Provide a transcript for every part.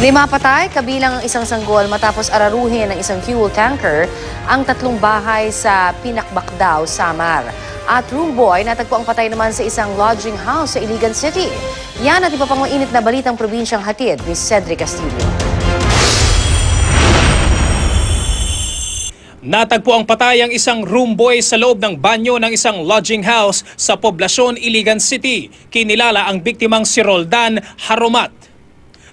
5 patay, kabilang ang isang sanggol matapos araruhin ng isang fuel tanker ang 3 bahay sa Pinakbakdaw, Samar. At room boy, natagpo ang patay naman sa isang lodging house sa Iligan City. Yan at iba pang mainit na balitang probinsyang hatid ni Cedric Castillo. Natagpo ang patay ang isang room boy sa loob ng banyo ng isang lodging house sa poblasyon Iligan City. Kinilala ang biktimang si Roldan Haromat,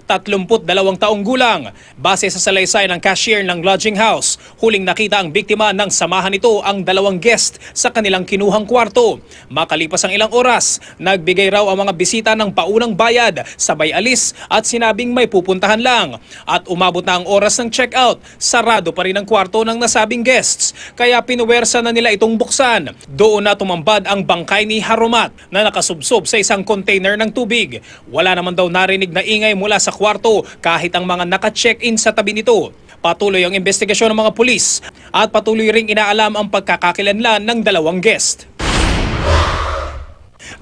32 taong gulang. Base sa salaysay ng cashier ng lodging house, huling nakita ang biktima nang samahan nito ang 2 guest sa kanilang kinuhang kwarto. Makalipas ang ilang oras, nagbigay raw ang mga bisita ng paunang bayad, sabay alis at sinabing may pupuntahan lang. At umabot na ang oras ng check-out, sarado pa rin ang kwarto ng nasabing guests. Kaya pinuwersa na nila itong buksan. Doon na tumambad ang bangkay ni Haromat na nakasubsob sa isang container ng tubig. Wala naman daw narinig na ingay mula sa kwarto kahit ang mga naka-check-in sa tabi nito. Patuloy ang investigasyon ng mga pulis at patuloy ring inaalam ang pagkakakilanlan ng 2 guest.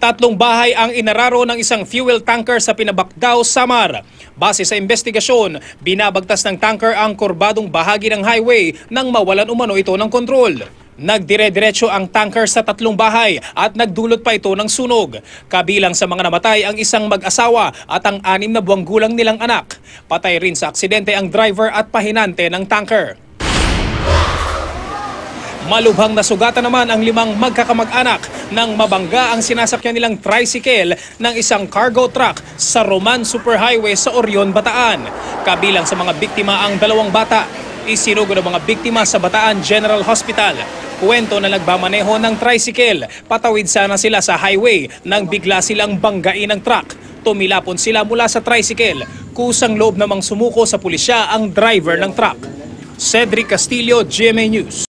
3 bahay ang inararo ng isang fuel tanker sa Pinakbakdaw, Samar. Base sa investigasyon, binabagtas ng tanker ang kurbadong bahagi ng highway nang mawalan umano ito ng kontrol. Nagdire-diretso ang tanker sa 3 bahay at nagdulot pa ito ng sunog. Kabilang sa mga namatay ang isang mag-asawa at ang 6 na buwang gulang nilang anak. Patay rin sa aksidente ang driver at pahinante ng tanker. Malubhang nasugatan naman ang 5 magkakamag-anak nang mabangga ang sinasakyan nilang tricycle ng isang cargo truck sa Roman Superhighway sa Orion, Bataan. Kabilang sa mga biktima ang 2 bata. Isinugo ng mga biktima sa Bataan General Hospital. Kwento na nagbamaneho ng tricycle. Patawid sana sila sa highway nang bigla silang banggain ng truck. Tumilapon sila mula sa tricycle. Kusang loob namang sumuko sa pulisya ang driver ng truck. Cedric Castillo, GMA News.